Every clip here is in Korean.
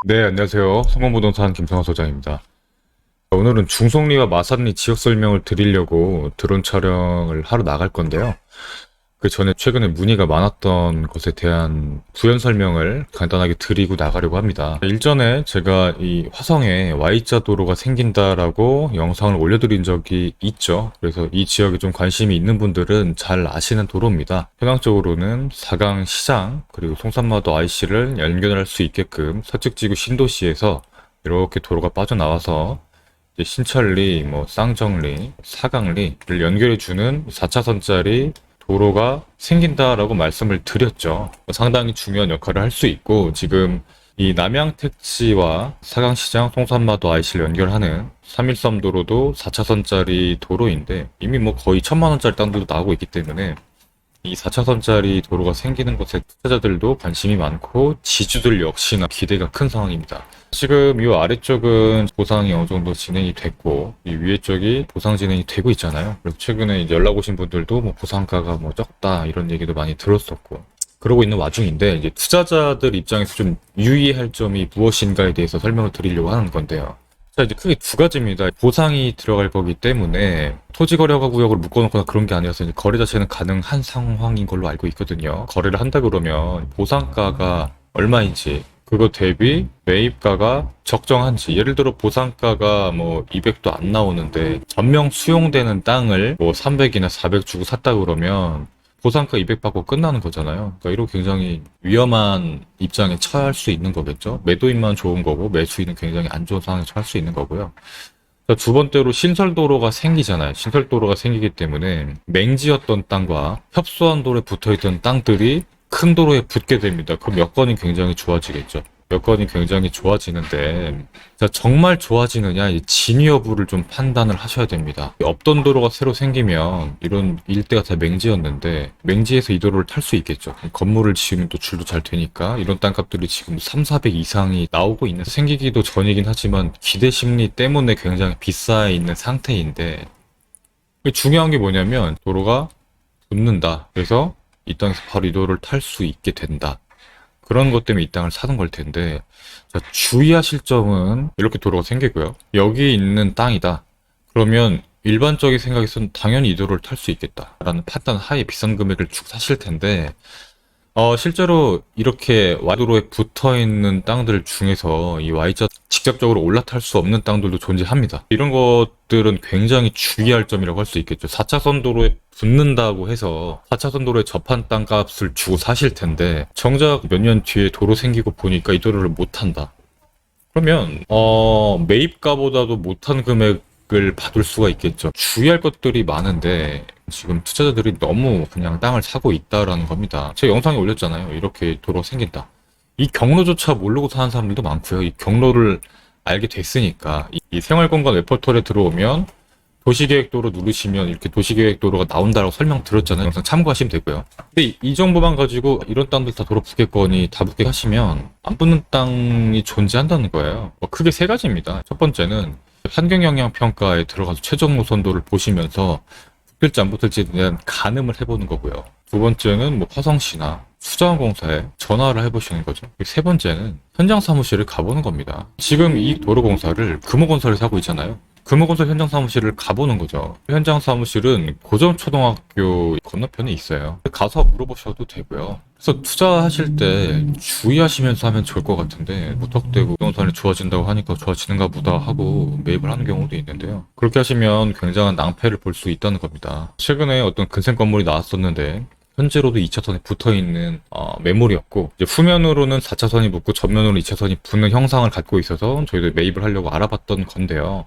네, 안녕하세요. 성공부동산 김성화 소장입니다. 오늘은 중송리와 마산리 지역 설명을 드리려고 드론 촬영을 하러 나갈 건데요. 그 전에 최근에 문의가 많았던 것에 대한 부연 설명을 간단하게 드리고 나가려고 합니다. 일전에 제가 이 화성에 Y자 도로가 생긴다라고 영상을 올려드린 적이 있죠. 그래서 이 지역에 좀 관심이 있는 분들은 잘 아시는 도로입니다. 현황적으로는 사강시장 그리고 송산마도 IC를 연결할 수 있게끔 서측지구 신도시에서 이렇게 도로가 빠져나와서 이제 신천리, 쌍정리, 사강리를 연결해주는 4차선짜리 도로가 생긴다라고 말씀을 드렸죠. 상당히 중요한 역할을 할 수 있고, 지금 이 남양택지와 사강시장, 송산마도 IC를 연결하는 313 도로도 4차선짜리 도로인데, 이미 거의 1,000만 원짜리 땅들도 나오고 있기 때문에, 이 4차선짜리 도로가 생기는 것에 투자자들도 관심이 많고 지주들 역시나 기대가 큰 상황입니다. 지금 이 아래쪽은 보상이 어느 정도 진행이 됐고 이 위에 쪽이 보상 진행이 되고 있잖아요. 그래서 최근에 이제 연락 오신 분들도 보상가가 적다 이런 얘기도 많이 들었었고 그러고 있는 와중인데 이제 투자자들 입장에서 좀 유의할 점이 무엇인가에 대해서 설명을 드리려고 하는 건데요. 자, 이제 크게 두 가지입니다. 보상이 들어갈 거기 때문에 토지거래허가 구역을 묶어놓거나 그런 게 아니라서 이제 거래 자체는 가능한 상황인 걸로 알고 있거든요. 거래를 한다 그러면 보상가가 얼마인지 그거 대비 매입가가 적정한지, 예를 들어 보상가가 200도 안 나오는데 전명 수용되는 땅을 300이나 400 주고 샀다 그러면 보상가 200 받고 끝나는 거잖아요. 그러니까 이런 굉장히 위험한 입장에 처할 수 있는 거겠죠. 매도인만 좋은 거고 매수인은 굉장히 안 좋은 상황에 처할 수 있는 거고요. 두 번째로 신설도로가 생기잖아요. 신설도로가 생기기 때문에 맹지였던 땅과 협소한 도로에 붙어있던 땅들이 큰 도로에 붙게 됩니다. 그럼 여건이 굉장히 좋아지겠죠. 여건이 굉장히 좋아지는데, 자, 정말 좋아지느냐, 이 진위 여부를 좀 판단을 하셔야 됩니다. 없던 도로가 새로 생기면 이런 일대가 다 맹지였는데 맹지에서 이 도로를 탈 수 있겠죠. 건물을 지으면 또 줄도 잘 되니까 이런 땅값들이 지금 3, 400 이상이 나오고 있는, 생기기도 전이긴 하지만 기대 심리 때문에 굉장히 비싸 있는 상태인데, 중요한 게 뭐냐면 도로가 붙는다. 그래서 이 땅에서 바로 이 도로를 탈 수 있게 된다. 그런 것 때문에 이 땅을 사는 걸 텐데, 자, 주의하실 점은 이렇게 도로가 생기고요. 여기 있는 땅이다. 그러면 일반적인 생각에서는 당연히 이 도로를 탈 수 있겠다라는 판단 하에 비싼 금액을 주고 사실 텐데, 실제로 이렇게 Y도로에 붙어 있는 땅들 중에서 이 Y자 직접적으로 올라탈 수 없는 땅들도 존재합니다. 이런 것들은 굉장히 주의할 점이라고 할 수 있겠죠. 4차선 도로에 붙는다고 해서 4차선 도로에 접한 땅값을 주고 사실 텐데 정작 몇 년 뒤에 도로 생기고 보니까 이 도로를 못 탄다. 그러면 매입가보다도 못한 금액을 받을 수가 있겠죠. 주의할 것들이 많은데 지금 투자자들이 너무 그냥 땅을 사고 있다라는 겁니다. 제가 영상에 올렸잖아요. 이렇게 도로 생긴다. 이 경로조차 모르고 사는 사람들도 많고요. 이 경로를 알게 됐으니까 이 생활공간 웹포털에 들어오면 도시계획도로 누르시면 이렇게 도시계획도로가 나온다라고 설명 드렸잖아요. 영상 참고하시면 되고요. 근데 이 정보만 가지고 이런 땅들 다 도로 붙겠거니 다 붙게 하시면 안 붙는 땅이 존재한다는 거예요. 크게 세 가지입니다. 첫 번째는 환경영향평가에 들어가서 최종 노선도를 보시면서 붙을지 안 붙을지에 대한 가늠을 해보는 거고요. 두 번째는 화성시나 수자원공사에 전화를 해보시는 거죠. 세 번째는 현장 사무실을 가보는 겁니다. 지금 이 도로공사를 금호건설에서 하고 있잖아요. 금호건설 현장 사무실을 가보는 거죠. 현장 사무실은 고전초등학교 건너편에 있어요. 가서 물어보셔도 되고요. 그래서 투자하실 때 주의하시면서 하면 좋을 것 같은데 무턱대고 부동산이 좋아진다고 하니까 좋아지는가 보다 하고 매입을 하는 경우도 있는데요. 그렇게 하시면 굉장한 낭패를 볼 수 있다는 겁니다. 최근에 어떤 근생 건물이 나왔었는데 현재로도 2차선에 붙어있는 매물이었고, 이제 후면으로는 4차선이 붙고 전면으로 2차선이 붙는 형상을 갖고 있어서 저희도 매입을 하려고 알아봤던 건데요.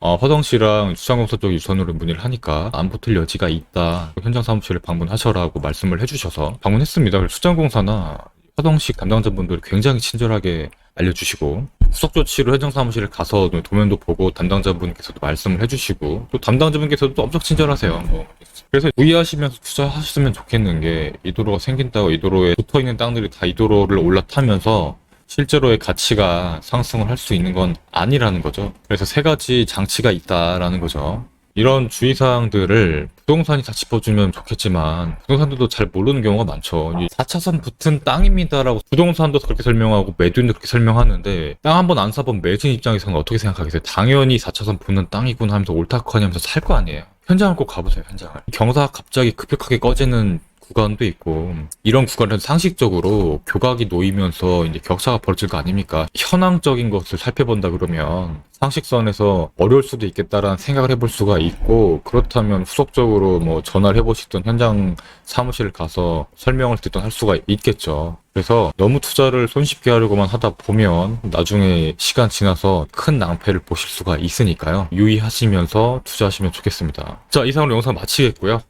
화성시랑 수장공사 쪽 유선으로 문의를 하니까 안 붙을 여지가 있다. 현장 사무실을 방문하셔라고 말씀을 해주셔서 방문했습니다. 그래서 수장공사나 화성시 담당자분들이 굉장히 친절하게 알려주시고 후속 조치로 현장 사무실에 가서 도면도 보고 담당자분께서도 말씀을 해주시고 또 담당자분께서도 엄청 친절하세요. 그래서 주의하시면서 투자하셨으면 좋겠는 게 이 도로가 생긴다고 이 도로에 붙어있는 땅들이 다 이 도로를 올라타면서 실제로의 가치가 상승을 할 수 있는 건 아니라는 거죠. 그래서 세 가지 장치가 있다라는 거죠. 이런 주의사항들을 부동산이 다 짚어주면 좋겠지만 부동산들도 잘 모르는 경우가 많죠. 4차선 붙은 땅입니다라고 부동산도 그렇게 설명하고 매도인도 그렇게 설명하는데 땅 한 번 안 사본 매수인 입장에서는 어떻게 생각하겠어요? 당연히 4차선 붙는 땅이구나 하면서 옳다커니 하면서 살 거 아니에요. 현장을 꼭 가보세요. 현장을. 경사가 갑자기 급격하게 꺼지는 구간도 있고 이런 구간은 상식적으로 교각이 놓이면서 이제 격차가 벌어질 거 아닙니까? 현황적인 것을 살펴본다 그러면 상식선에서 어려울 수도 있겠다라는 생각을 해볼 수가 있고, 그렇다면 후속적으로 뭐 전화를 해보시던 현장 사무실을 가서 설명을 듣던 할 수가 있겠죠. 그래서 너무 투자를 손쉽게 하려고만 하다 보면 나중에 시간 지나서 큰 낭패를 보실 수가 있으니까요. 유의하시면서 투자하시면 좋겠습니다. 자, 이상으로 영상 마치겠고요.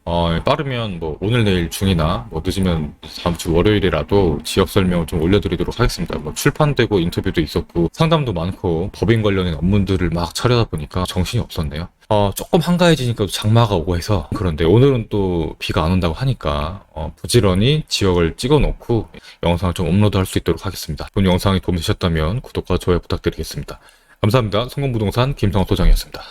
빠르면 뭐 오늘 내일 중이나 뭐 늦으면 다음 주 월요일이라도 지역 설명을 좀 올려드리도록 하겠습니다. 뭐 출판되고 인터뷰도 있었고 상담도 많고 법인 관련된 업무들을 막 처리하다 보니까 정신이 없었네요. 조금 한가해지니까 장마가 오고 해서. 그런데 오늘은 또 비가 안 온다고 하니까 부지런히 지역을 찍어 놓고 영상을 좀 업로드 할 수 있도록 하겠습니다. 본 영상이 도움되셨다면 구독과 좋아요 부탁드리겠습니다. 감사합니다. 성공부동산 김성호 소장이었습니다.